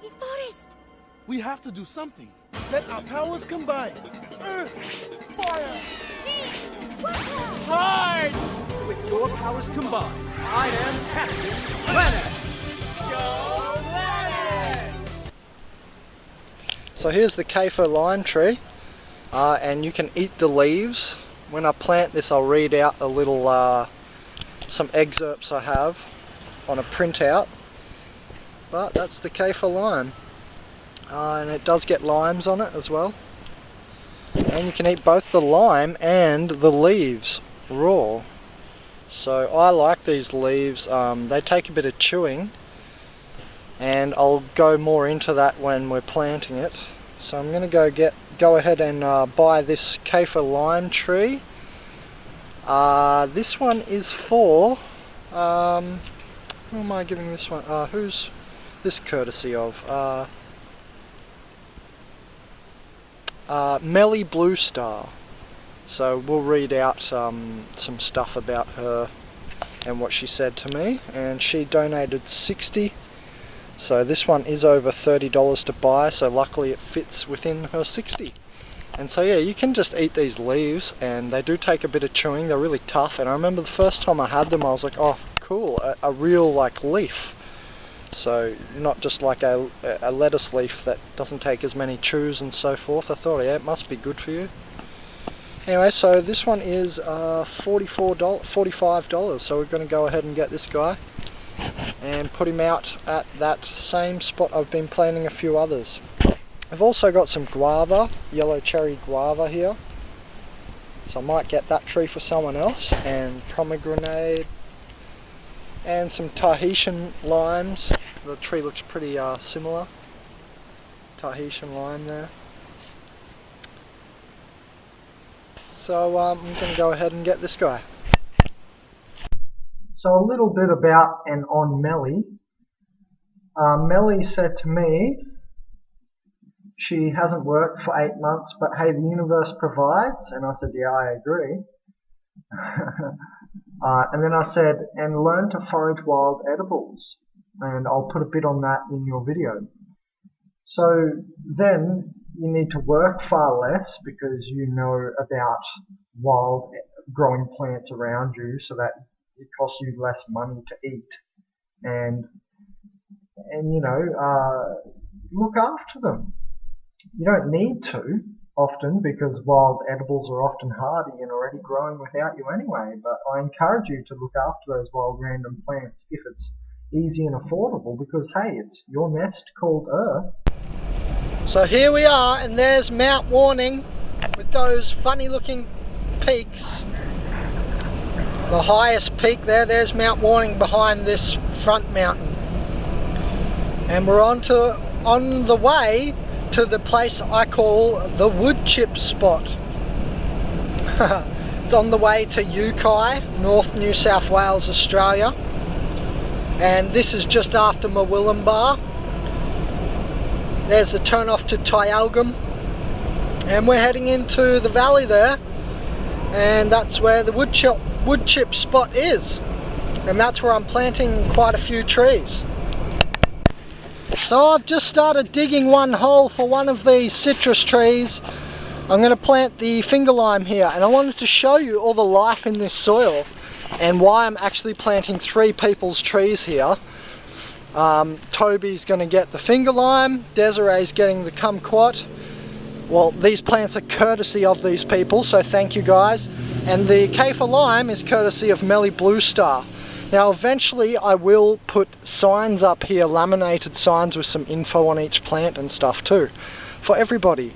the forest. We have to do something. Let our powers combine. Earth, fire, Right! With your powers combined, I am Captain Planet! Go Planet! So here's the Kaffir lime tree, and you can eat the leaves. When I plant this, I'll read out a little, some excerpts I have on a printout. But that's the Kaffir lime, and it does get limes on it as well. And you can eat both the lime and the leaves raw. So I like these leaves. They take a bit of chewing, and I'll go more into that when we're planting it. So I'm going to go ahead and buy this Kaffir lime tree. This one is for who am I giving this one? Who's this courtesy of? Meli Blue Star. So we'll read out some stuff about her and what she said to me, and she donated 60. So this one is over $30 to buy, so luckily it fits within her 60. And so yeah, you can just eat these leaves, and they do take a bit of chewing. They're really tough, and I remember the first time I had them I was like, oh cool, a real like leaf. So not just like a lettuce leaf that doesn't take as many chews and so forth. I thought, yeah, it must be good for you. Anyway, so this one is $45, so we're going to go ahead and get this guy and put him out at that same spot. I've been planting a few others. I've also got some guava, yellow cherry guava here, so I might get that tree for someone else, and pomegranate, and some Tahitian limes. The tree looks pretty similar. Tahitian lime there. So I'm going to go ahead and get this guy. So a little bit about and on Meli. Meli said to me she hasn't worked for 8 months, but hey, the universe provides, and I said, yeah, I agree. And then I said, and learn to forage wild edibles, and I'll put a bit on that in your video. So then you need to work far less because you know about wild growing plants around you, so that it costs you less money to eat, and you know, look after them. You don't need to often, because wild edibles are often hardy and already growing without you anyway, but I encourage you to look after those wild random plants if it's easy and affordable, because hey, it's your nest called Earth. So here we are, and there's Mount Warning with those funny looking peaks. The highest peak there's Mount Warning behind this front mountain. And we're on the way to the place I call the wood chip spot. It's on the way to Yukai, North New South Wales, Australia. And this is just after Mawilumbar. There's the turn off to Tyalgum. And we're heading into the valley there. And that's where the wood chip spot is. And that's where I'm planting quite a few trees. So I've just started digging one hole for one of these citrus trees. I'm going to plant the finger lime here, and I wanted to show you all the life in this soil and why I'm actually planting 3 people's trees here. Toby's going to get the finger lime, Desiree's getting the kumquat. Well, these plants are courtesy of these people, so thank you guys. And the Kaffir lime is courtesy of Meli Blue Star. Now eventually I will put signs up here, laminated signs with some info on each plant and stuff too, for everybody.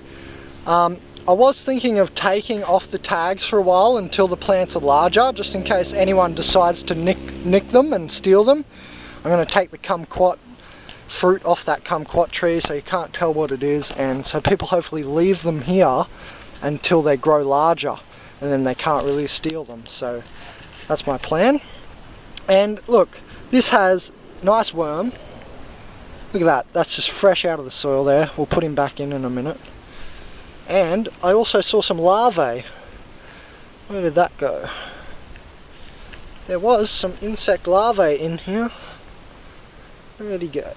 I was thinking of taking off the tags for a while until the plants are larger, just in case anyone decides to nick them and steal them. I'm going to take the kumquat fruit off that kumquat tree so you can't tell what it is, and so people hopefully leave them here until they grow larger, and then they can't really steal them. So that's my plan. And look, this has nice worm. Look at that, that's just fresh out of the soil there. We'll put him back in a minute. And I also saw some larvae. Where did that go? There was some insect larvae in here. Where did he go?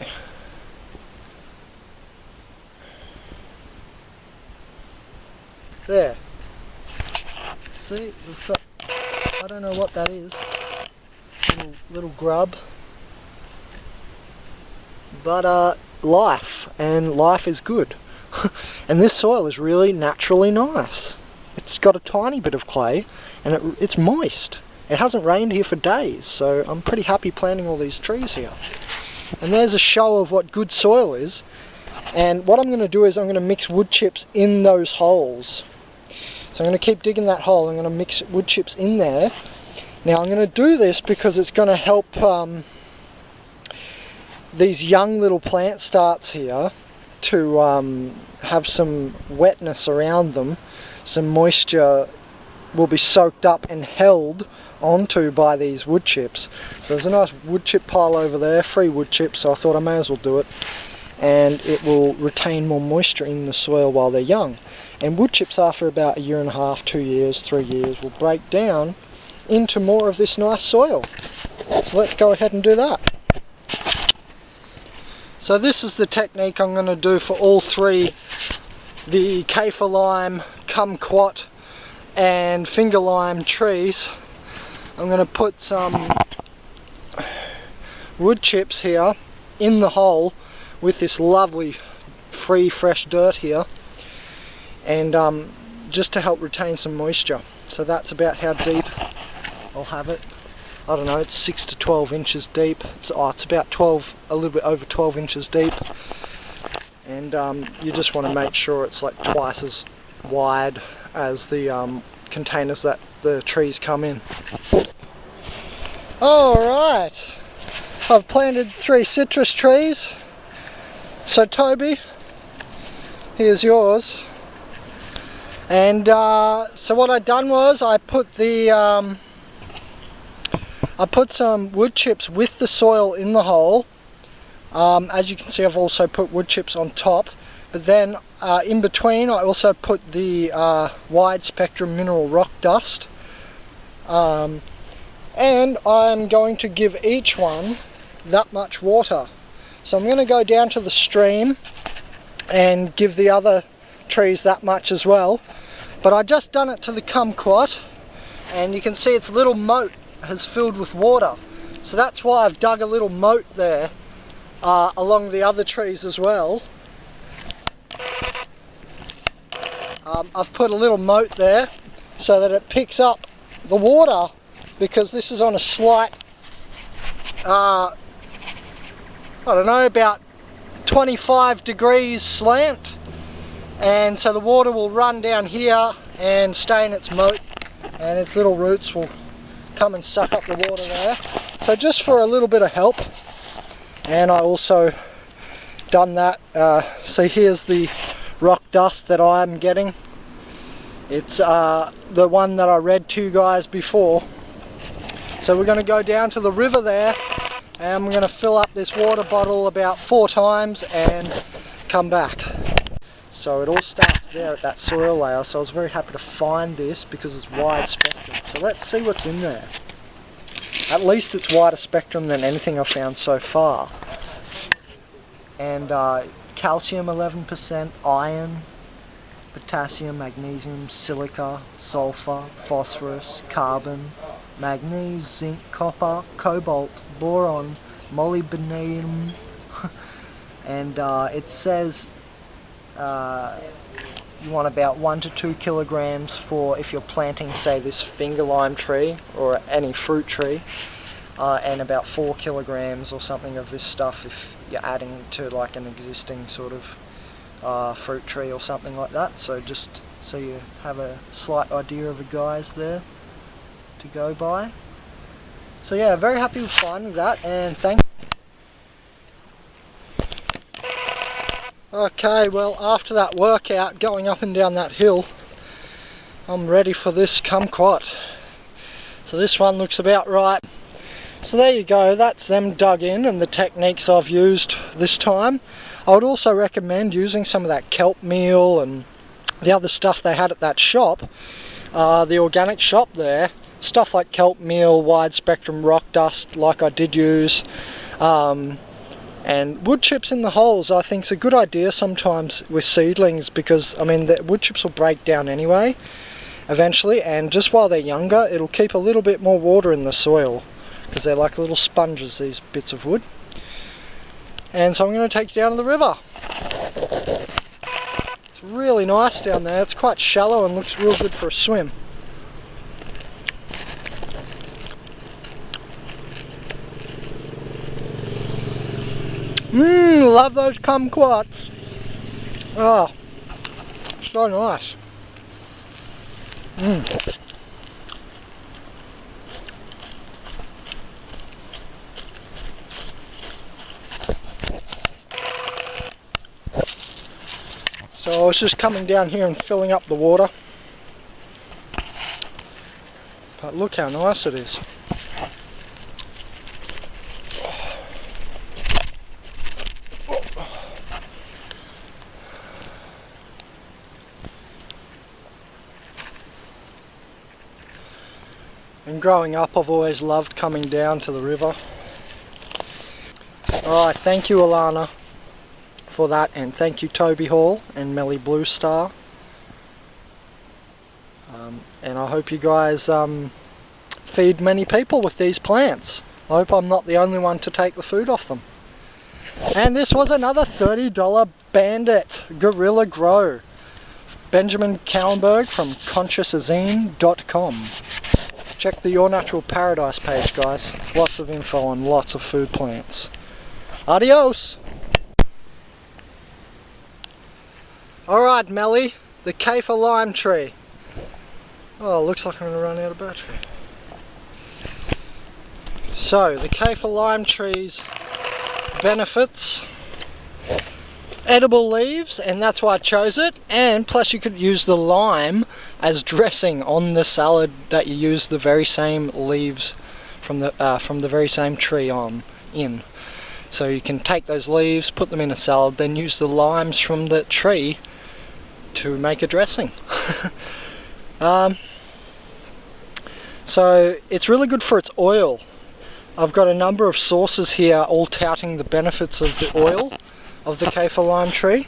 There. See, I don't know what that is. Little grub. But life, and life is good. And this soil is really naturally nice. It's got a tiny bit of clay, and it's moist. It hasn't rained here for days, so I'm pretty happy planting all these trees here. And there's a show of what good soil is. And what I'm going to do is I'm going to mix wood chips in those holes. So I'm going to keep digging that hole. I'm going to mix wood chips in there. Now I'm going to do this because it's going to help these young little plant starts here to have some wetness around them. Some moisture will be soaked up and held onto by these wood chips. So there's a nice wood chip pile over there, free wood chips, so I thought I may as well do it. And it will retain more moisture in the soil while they're young. And wood chips after about 1.5 years, 2 years, 3 years will break down into more of this nice soil. So let's go ahead and do that. So this is the technique I'm going to do for all three, the Kaffir lime, kumquat and finger lime trees. I'm going to put some wood chips here in the hole with this lovely free fresh dirt here, and just to help retain some moisture. So that's about how deep I'll have it. I don't know, it's 6 to 12 inches deep. It's about 12, a little bit over 12 inches deep. And you just want to make sure it's like twice as wide as the containers that the trees come in. Alright, I've planted 3 citrus trees. So Toby, here's yours. And so what I done was I put the I put some wood chips with the soil in the hole. As you can see, I've also put wood chips on top, but then in between I also put the wide spectrum mineral rock dust, and I'm going to give each one that much water. So I'm going to go down to the stream and give the other trees that much as well, but I just done it to the kumquat, and you can see its little moat has filled with water. So that's why I've dug a little moat there along the other trees as well. I've put a little moat there so that it picks up the water, because this is on a slight, I don't know, about 25 degrees slant, and so the water will run down here and stay in its moat, and its little roots will come and suck up the water there. So just for a little bit of help. And I also done that. So here's the rock dust that I'm getting. It's the one that I read to you guys before. So we're going to go down to the river there, and we're going to fill up this water bottle about 4 times and come back. So it all starts there at that soil layer, so I was very happy to find this because it's wide spectrum. So let's see what's in there. At least it's wider spectrum than anything I've found so far. And calcium 11%, iron, potassium, magnesium, silica, sulfur, phosphorus, carbon, manganese, zinc, copper, cobalt, boron, molybdenum, and it says you want about 1 to 2 kilograms for if you're planting, say, this finger lime tree or any fruit tree, and about 4 kilograms or something of this stuff if you're adding to like an existing sort of fruit tree or something like that. So just so you have a slight idea of the guys there to go by. So yeah, very happy with finding that, and thank you. Okay, well, after that workout going up and down that hill, I'm ready for this kumquat. So this one looks about right. So there you go, that's them dug in and the techniques I've used this time. I would also recommend using some of that kelp meal and the other stuff they had at that shop, the organic shop there. Stuff like kelp meal, wide spectrum rock dust like I did use, And wood chips in the holes I think is a good idea sometimes with seedlings, because I mean the wood chips will break down anyway eventually, and just while they're younger it'll keep a little bit more water in the soil because they're like little sponges, these bits of wood. And so I'm going to take you down to the river. It's really nice down there. It's quite shallow and looks real good for a swim. Love those kumquats. Oh, so nice. So I was just coming down here and filling up the water. But look how nice it is. And growing up I've always loved coming down to the river. Alright, thank you Alana for that, and thank you Toby Hall and Meli Blue Star. And I hope you guys feed many people with these plants. I hope I'm not the only one to take the food off them. And this was another $30 Bandit Gorilla Grow. Benjamin Kallenberg from consciousazine.com. Check the Your Natural Paradise page, guys. Lots of info on lots of food plants. Adios! Alright Meli, the Kaffir lime tree. Oh, looks like I'm going to run out of battery. So, the Kaffir lime tree's benefits. Edible leaves, and that's why I chose it, and plus you could use the lime as dressing on the salad that you use the very same leaves from the very same tree in. So you can take those leaves, put them in a salad, then use the limes from the tree to make a dressing. So it's really good for its oil. I've got a number of sources here all touting the benefits of the oil of the Kaffir lime tree.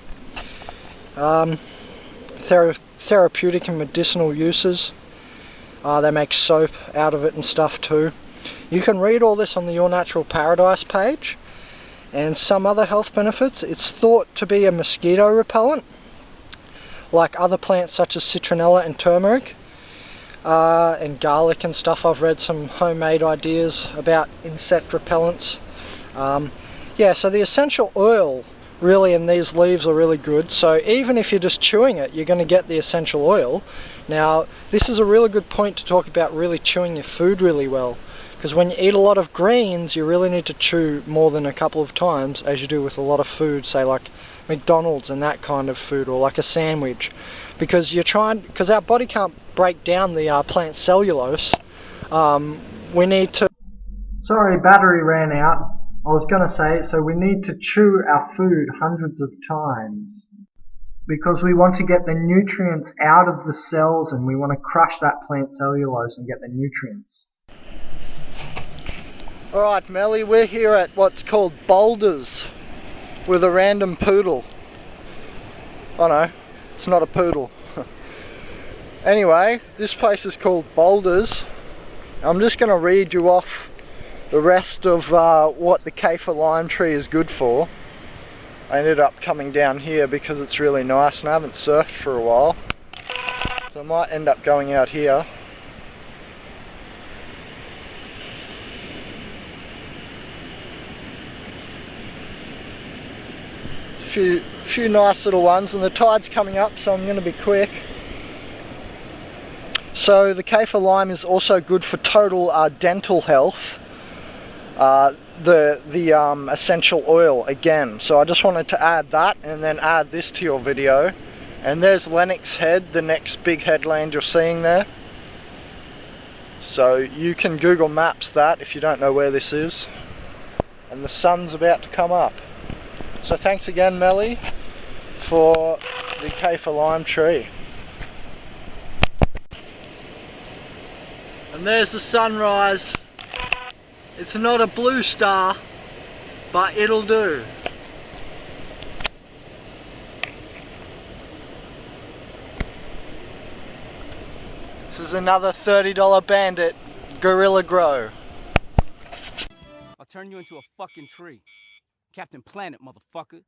Therapeutic and medicinal uses. They make soap out of it and stuff too. You can read all this on the Your Natural Paradise page. And some other health benefits. It's thought to be a mosquito repellent, like other plants such as citronella and turmeric, and garlic and stuff. I've read some homemade ideas about insect repellents. Yeah, so the essential oil really in these leaves are really good. So even if you're just chewing it, you're going to get the essential oil. Now, this is a really good point to talk about really chewing your food really well. Because when you eat a lot of greens, you really need to chew more than a couple of times, as you do with a lot of food, say like McDonald's and that kind of food, or like a sandwich. Because our body can't break down the plant cellulose. We need to... Sorry, battery ran out. I was going to say, so we need to chew our food hundreds of times. Because we want to get the nutrients out of the cells, and we want to crush that plant cellulose and get the nutrients. Alright Meli, we're here at what's called Boulders with a random poodle. Oh no, it's not a poodle. Anyway, this place is called Boulders. I'm just going to read you off the rest of what the Kaffir lime tree is good for. I ended up coming down here because it's really nice and I haven't surfed for a while. So I might end up going out here. Few nice little ones, and the tide's coming up, so I'm going to be quick. So the Kaffir lime is also good for total dental health. The essential oil again. So I just wanted to add that and then add this to your video. And there's Lennox Head, the next big headland you're seeing there. So you can Google Maps that if you don't know where this is. And the sun's about to come up. So thanks again Meli for the Kaffir lime tree. And there's the sunrise. It's not a blue star, but it'll do. This is another $30 Bandit Gorilla Grow. I'll turn you into a fucking tree. Captain Planet, motherfucker.